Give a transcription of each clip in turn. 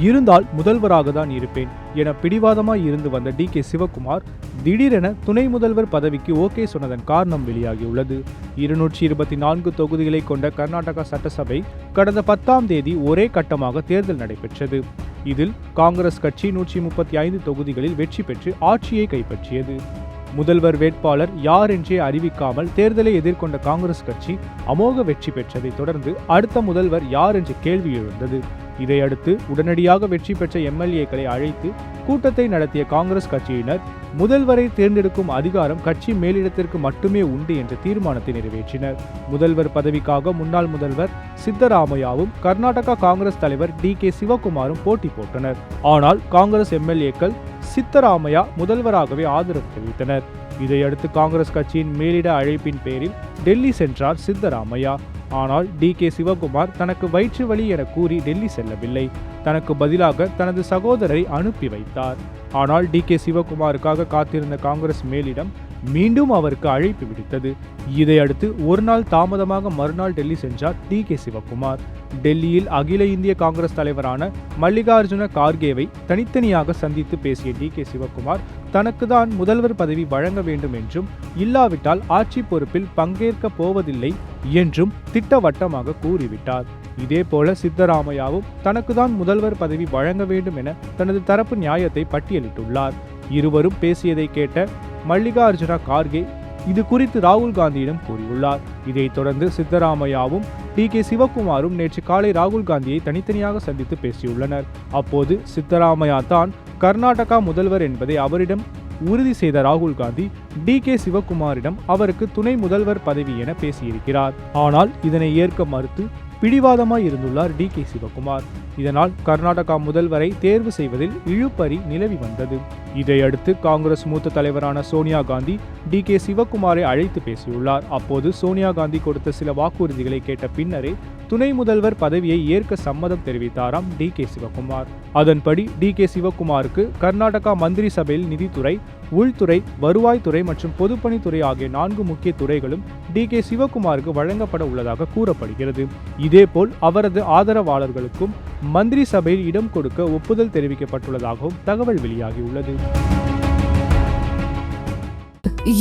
இருந்தால் முதல்வராக தான் இருப்பேன் என பிடிவாதமாய் இருந்து வந்த டி.கே. சிவக்குமார் திடீரென துணை முதல்வர் பதவிக்கு ஓகே சொன்னதன் காரணம் வெளியாகியுள்ளது. 224 தொகுதிகளை கொண்ட கர்நாடகா சட்டசபை கடந்த 10ஆம் தேதி ஒரே கட்டமாக தேர்தல் நடைபெற்றது. இதில் காங்கிரஸ் கட்சி 135 தொகுதிகளில் வெற்றி பெற்று ஆட்சியை கைப்பற்றியது. முதல்வர் வேட்பாளர் யார் என்றே அறிவிக்காமல் தேர்தலை எதிர்கொண்ட காங்கிரஸ் கட்சி அமோக வெற்றி பெற்றதை தொடர்ந்து அடுத்த முதல்வர் யார் என்ற கேள்வி எழுந்தது. இதையடுத்து உடனடியாக வெற்றி பெற்ற எம்எல்ஏக்களை அழைத்து கூட்டத்தை நடத்திய காங்கிரஸ் கட்சியினர் முதல்வரை தேர்ந்தெடுக்கும் அதிகாரம் கட்சி மேலிடத்திற்கு மட்டுமே உண்டு என்ற தீர்மானத்தை நிறைவேற்றினர். முதல்வர் பதவிக்காக முன்னாள் முதல்வர் சித்தராமையாவும் கர்நாடகா காங்கிரஸ் தலைவர் டி.கே. சிவக்குமாரும் போட்டி போட்டனர். ஆனால் காங்கிரஸ் எம்எல்ஏக்கள் சித்தராமையா முதல்வராகவே ஆதரவு தெரிவித்தனர். இதையடுத்து காங்கிரஸ் கட்சியின் மேலிட அழைப்பின் பேரில் டெல்லி சென்றார் சித்தராமையா. ஆனால் டி.கே. சிவக்குமார் தனக்கு வயிற்று வலி என கூறி டெல்லி செல்லவில்லை. தனக்கு பதிலாக தனது சகோதரரை அனுப்பி வைத்தார். ஆனால் டி.கே. சிவக்குமாருக்காக காத்திருந்த காங்கிரஸ் மேலிடம் மீண்டும் அவருக்கு அழைப்பு விடுத்தது. இதையடுத்து ஒரு நாள் தாமதமாக மறுநாள் டெல்லி சென்றார் டி.கே. சிவக்குமார். டெல்லியில் அகில இந்திய காங்கிரஸ் தலைவரான மல்லிகார்ஜுன கார்கேவை தனித்தனியாக சந்தித்து பேசிய டி.கே. சிவக்குமார் தனக்கு தான் முதல்வர் பதவி வழங்க வேண்டும் என்றும் இல்லாவிட்டால் ஆட்சி பொறுப்பில் பங்கேற்க போவதில்லை என்றும் திட்டவட்டமாக கூறிவிட்டார். இதேபோல சித்தராமையாவும் தனக்கு தான் முதல்வர் பதவி வழங்க வேண்டும் என தனது தரப்பு நியாயத்தை பட்டியலிட்டுள்ளார். இருவரும் பேசியதை கேட்ட மல்லிகார்ஜுன கார்கே இது குறித்து ராகுல் காந்தியிடம் கூறியுள்ளார். இதைத் தொடர்ந்து சித்தராமையாவும் டி.கே. சிவக்குமாரும் நேற்று காலை ராகுல் காந்தியை தனித்தனியாக சந்தித்து பேசியுள்ளனர். அப்போது சித்தராமையா தான் கர்நாடகா முதல்வர் என்பதை அவரிடம் உறுதி செய்த ராகுல் காந்தி டி.கே. சிவக்குமாரிடம் அவருக்கு துணை முதல்வர் பதவி என பேசியிருக்கிறார். ஆனால் இதனை ஏற்க மறுத்து பிடிவாதமாய் இருந்துள்ளார் டி.கே. சிவக்குமார். இதனால் கர்நாடகா முதல்வரை தேர்வு செய்வதில் இழுபறி நிலவி வந்தது. இதையடுத்து காங்கிரஸ் மூத்த தலைவரான சோனியா காந்தி டி.கே. சிவக்குமாரை அழைத்து பேசியுள்ளார். அப்போது சோனியா காந்தி கொடுத்த சில வாக்குறுதிகளை கேட்ட பின்னரே துணை முதல்வர் பதவியை ஏற்க சம்மதம் தெரிவித்தாராம் டி.கே. சிவக்குமார். அதன்படி டி.கே. சிவக்குமாருக்கு கர்நாடகா மந்திரி சபையில் நிதித்துறை, உள்துறை, வருவாய்த்துறை மற்றும் பொதுப்பணித்துறை ஆகிய 4 முக்கிய துறைகளும் டி.கே. சிவக்குமாருக்கு வழங்கப்பட உள்ளதாக கூறப்படுகிறது. இதேபோல் அவரது ஆதரவாளர்களுக்கும் மந்திரி சபையில் இடம் கொடுக்க ஒப்புதல் தெரிவிக்கப்பட்டுள்ளதாகவும் தகவல் வெளியாகியுள்ளது.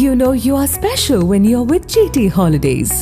You know you are special when you're with GT Holidays.